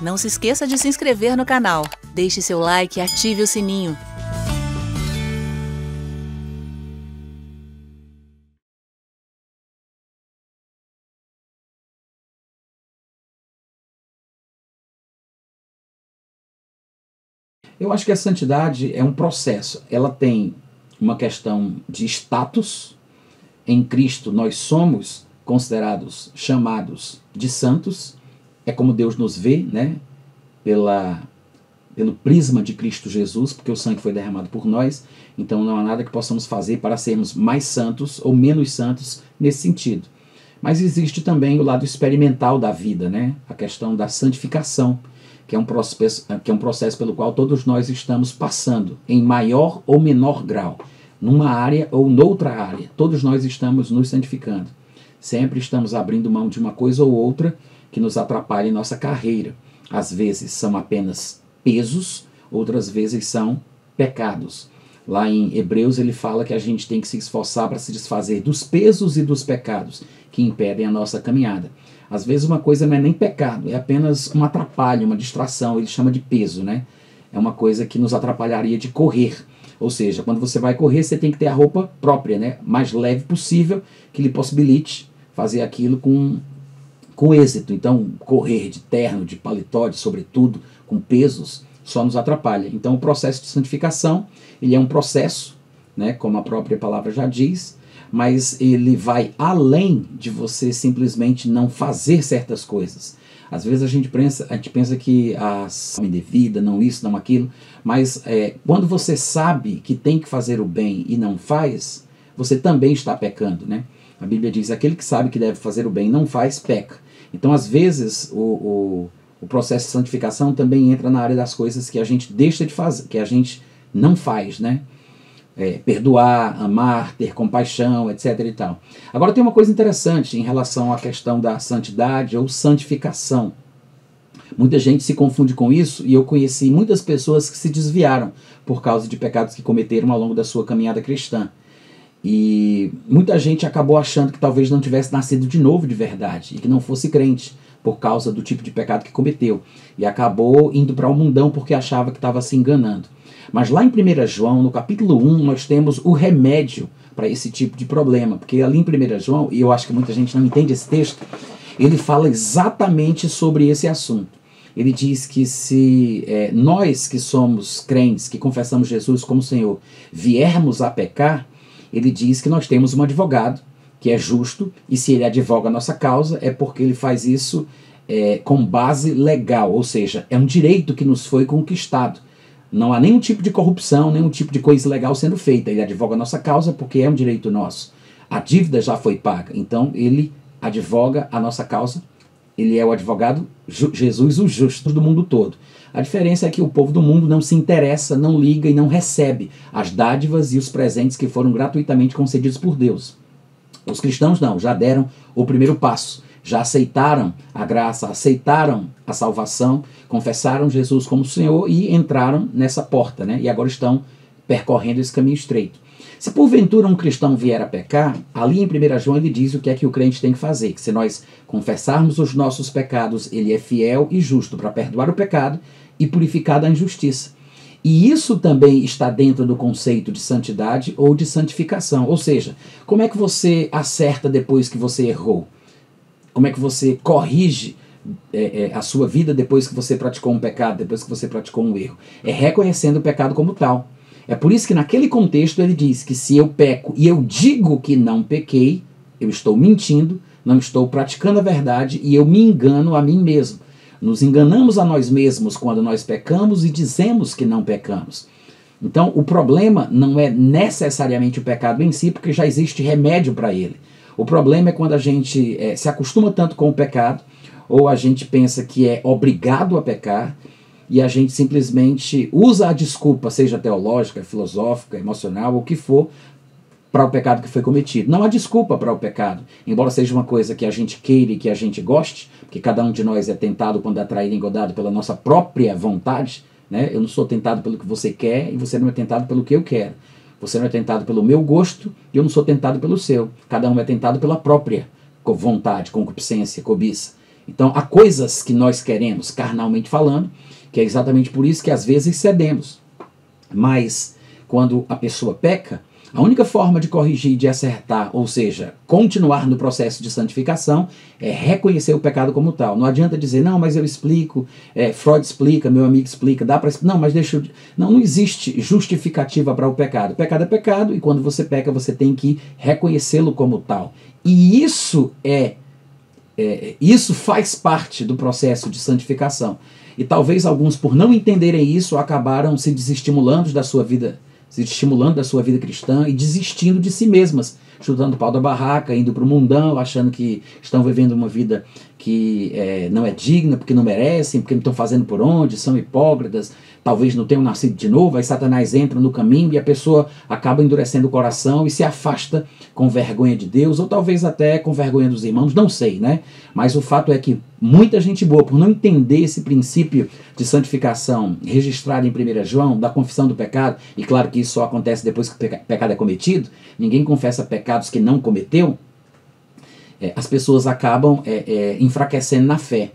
Não se esqueça de se inscrever no canal, deixe seu like e ative o sininho. Eu acho que a santidade é um processo. Ela tem uma questão de status. Em Cristo nós somos considerados, chamados de santos. É como Deus nos vê, né? Pelo prisma de Cristo Jesus, porque o sangue foi derramado por nós. Então não há nada que possamos fazer para sermos mais santos ou menos santos nesse sentido. Mas existe também o lado experimental da vida, né? A questão da santificação, que é um processo pelo qual todos nós estamos passando, em maior ou menor grau, numa área ou noutra área. Todos nós estamos nos santificando. Sempre estamos abrindo mão de uma coisa ou outra que nos atrapalha em nossa carreira. Às vezes são apenas pesos, outras vezes são pecados. Lá em Hebreus ele fala que a gente tem que se esforçar para se desfazer dos pesos e dos pecados que impedem a nossa caminhada. Às vezes uma coisa não é nem pecado, é apenas um atrapalho, uma distração, ele chama de peso, né? É uma coisa que nos atrapalharia de correr. Ou seja, quando você vai correr, você tem que ter a roupa própria, né? Mais leve possível, que lhe possibilite fazer aquilo com êxito. Então, correr de terno, de paletó, de sobretudo, com pesos, só nos atrapalha. Então, o processo de santificação, ele é um processo, né? Como a própria palavra já diz, mas ele vai além de você simplesmente não fazer certas coisas. Às vezes a gente pensa que a ação indevida, não isso, não aquilo, mas quando você sabe que tem que fazer o bem e não faz, você também está pecando, né? A Bíblia diz, aquele que sabe que deve fazer o bem e não faz, peca. Então, às vezes, o processo de santificação também entra na área das coisas que a gente deixa de fazer, que a gente não faz, né? Perdoar, amar, ter compaixão, etc. e tal. Agora tem uma coisa interessante em relação à questão da santidade ou santificação. Muita gente se confunde com isso e eu conheci muitas pessoas que se desviaram por causa de pecados que cometeram ao longo da sua caminhada cristã. E muita gente acabou achando que talvez não tivesse nascido de novo de verdade e que não fosse crente por causa do tipo de pecado que cometeu. E acabou indo para o mundão porque achava que estava se enganando. Mas lá em 1 João, no capítulo 1, nós temos o remédio para esse tipo de problema. Porque ali em 1 João, e eu acho que muita gente não entende esse texto, ele fala exatamente sobre esse assunto. Ele diz que se nós que somos crentes, que confessamos Jesus como Senhor, viermos a pecar, ele diz que nós temos um advogado, que é justo, e se ele advoga a nossa causa, é porque ele faz isso com base legal, ou seja, é um direito que nos foi conquistado. Não há nenhum tipo de corrupção, nenhum tipo de coisa ilegal sendo feita. Ele advoga a nossa causa porque é um direito nosso. A dívida já foi paga, então ele advoga a nossa causa. Ele é o advogado, Jesus o justo do mundo todo. A diferença é que o povo do mundo não se interessa, não liga e não recebe as dádivas e os presentes que foram gratuitamente concedidos por Deus. Os cristãos não, já deram o primeiro passo. Já aceitaram a graça, aceitaram a salvação, confessaram Jesus como Senhor e entraram nessa porta, né? E agora estão percorrendo esse caminho estreito. Se porventura um cristão vier a pecar, ali em 1 João ele diz o que é que o crente tem que fazer, que se nós confessarmos os nossos pecados, ele é fiel e justo para perdoar o pecado e purificar da injustiça. E isso também está dentro do conceito de santidade ou de santificação. Ou seja, como é que você acerta depois que você errou? Como é que você corrige a sua vida depois que você praticou um pecado, depois que você praticou um erro? É reconhecendo o pecado como tal. É por isso que naquele contexto ele diz que se eu peco e eu digo que não pequei, eu estou mentindo, não estou praticando a verdade e eu me engano a mim mesmo. Nos enganamos a nós mesmos quando nós pecamos e dizemos que não pecamos. Então o problema não é necessariamente o pecado em si, porque já existe remédio para ele. O problema é quando a gente se acostuma tanto com o pecado, ou a gente pensa que é obrigado a pecar, e a gente simplesmente usa a desculpa, seja teológica, filosófica, emocional, ou o que for, para o pecado que foi cometido. Não há desculpa para o pecado, embora seja uma coisa que a gente queira e que a gente goste, porque cada um de nós é tentado quando é traído e engodado pela nossa própria vontade, né? Eu não sou tentado pelo que você quer e você não é tentado pelo que eu quero. Você não é tentado pelo meu gosto e eu não sou tentado pelo seu. Cada um é tentado pela própria vontade, concupiscência, cobiça. Então, há coisas que nós queremos, carnalmente falando, que é exatamente por isso que às vezes cedemos. Mas, quando a pessoa peca, a única forma de corrigir, de acertar, ou seja, continuar no processo de santificação, é reconhecer o pecado como tal. Não adianta dizer, não, mas eu explico, Freud explica, meu amigo explica, dá para explicar. Não, mas deixa eu... Não existe justificativa para o pecado. O pecado é pecado e quando você peca, você tem que reconhecê-lo como tal. E isso faz parte do processo de santificação. E talvez alguns, por não entenderem isso, acabaram se desestimulando da sua vida cristã e desistindo de si mesmas, chutando o pau da barraca, indo para o mundão, achando que estão vivendo uma vida que não é digna, porque não merecem, porque não estão fazendo por onde, são hipócritas, talvez não tenham nascido de novo, aí Satanás entra no caminho e a pessoa acaba endurecendo o coração e se afasta com vergonha de Deus, ou talvez até com vergonha dos irmãos, não sei, né? Mas o fato é que muita gente boa, por não entender esse princípio de santificação registrado em 1 João, da confissão do pecado, e claro que isso só acontece depois que o pecado é cometido, ninguém confessa pecados que não cometeu, as pessoas acabam enfraquecendo na fé.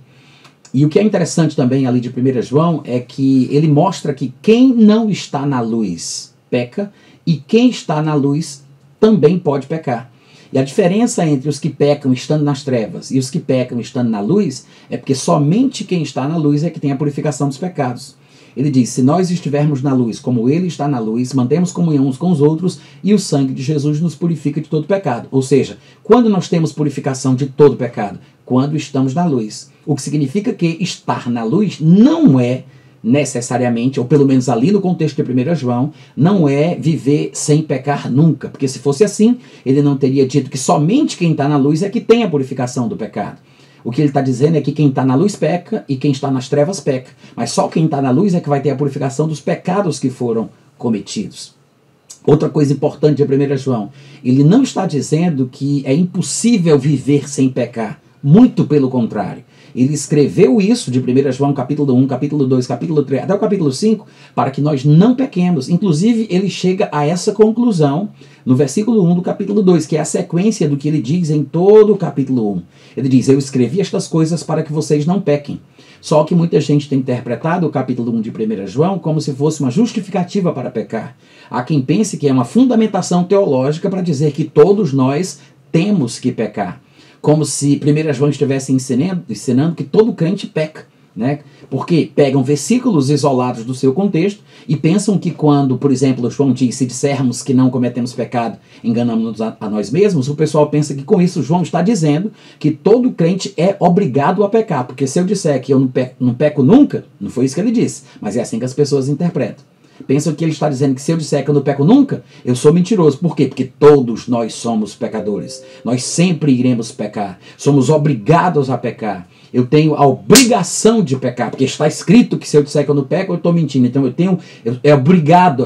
E o que é interessante também ali de 1 João é que ele mostra que quem não está na luz peca e quem está na luz também pode pecar. E a diferença entre os que pecam estando nas trevas e os que pecam estando na luz é porque somente quem está na luz é que tem a purificação dos pecados. Ele diz, se nós estivermos na luz como ele está na luz, mantemos comunhão uns com os outros e o sangue de Jesus nos purifica de todo pecado. Ou seja, quando nós temos purificação de todo pecado? Quando estamos na luz. O que significa que estar na luz não é necessariamente, ou pelo menos ali no contexto de 1 João, não é viver sem pecar nunca. Porque se fosse assim, ele não teria dito que somente quem está na luz é que tem a purificação do pecado. O que ele está dizendo é que quem está na luz peca e quem está nas trevas peca. Mas só quem está na luz é que vai ter a purificação dos pecados que foram cometidos. Outra coisa importante de 1 João, ele não está dizendo que é impossível viver sem pecar. Muito pelo contrário. Ele escreveu isso de 1 João capítulo 1, capítulo 2, capítulo 3, até o capítulo 5, para que nós não pequemos. Inclusive, ele chega a essa conclusão no versículo 1 do capítulo 2, que é a sequência do que ele diz em todo o capítulo 1. Ele diz, eu escrevi estas coisas para que vocês não pequem. Só que muita gente tem interpretado o capítulo 1 de 1 João como se fosse uma justificativa para pecar. Há quem pense que é uma fundamentação teológica para dizer que todos nós temos que pecar. Como se 1 João estivesse ensinando que todo crente peca, né? Porque pegam versículos isolados do seu contexto e pensam que quando, por exemplo, João diz, se dissermos que não cometemos pecado, enganamos-nos a nós mesmos, o pessoal pensa que com isso João está dizendo que todo crente é obrigado a pecar, porque se eu disser que eu não peco nunca, não foi isso que ele disse, mas é assim que as pessoas interpretam. Pensam que ele está dizendo que se eu disser que eu não peco nunca, eu sou mentiroso. Por quê? Porque todos nós somos pecadores. Nós sempre iremos pecar. Somos obrigados a pecar. Eu tenho a obrigação de pecar, porque está escrito que se eu disser que eu não peco, eu estou mentindo. Então é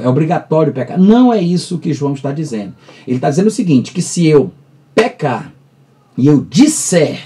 obrigatório pecar. Não é isso que João está dizendo. Ele está dizendo o seguinte, que se eu pecar e eu disser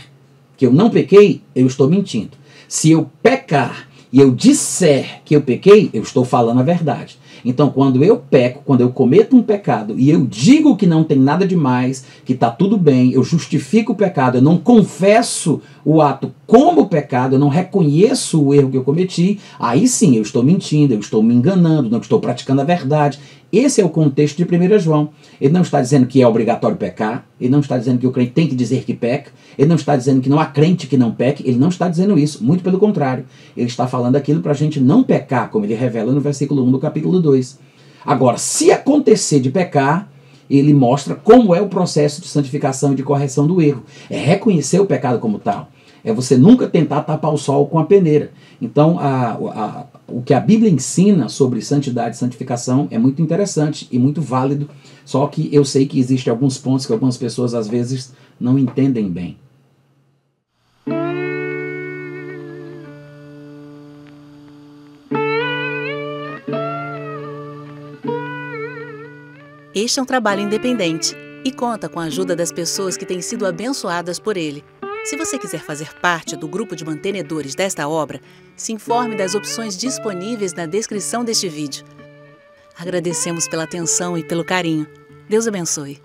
que eu não pequei, eu estou mentindo. Se eu pecar e eu disser que eu pequei, eu estou falando a verdade. Então, quando eu peco, quando eu cometo um pecado e eu digo que não tem nada demais, que está tudo bem, eu justifico o pecado, eu não confesso o ato como pecado, eu não reconheço o erro que eu cometi, aí sim eu estou mentindo, eu estou me enganando, não estou praticando a verdade. Esse é o contexto de 1 João. Ele não está dizendo que é obrigatório pecar, ele não está dizendo que o crente tem que dizer que peca, ele não está dizendo que não há crente que não peque, ele não está dizendo isso, muito pelo contrário. Ele está falando aquilo para a gente não pecar, como ele revela no versículo 1 do capítulo 2. Agora, se acontecer de pecar, ele mostra como é o processo de santificação e de correção do erro. É reconhecer o pecado como tal. É você nunca tentar tapar o sol com a peneira. Então, o que a Bíblia ensina sobre santidade e santificação é muito interessante e muito válido, só que eu sei que existem alguns pontos que algumas pessoas às vezes não entendem bem. Este é um trabalho independente e conta com a ajuda das pessoas que têm sido abençoadas por ele. Se você quiser fazer parte do grupo de mantenedores desta obra, se informe das opções disponíveis na descrição deste vídeo. Agradecemos pela atenção e pelo carinho. Deus abençoe.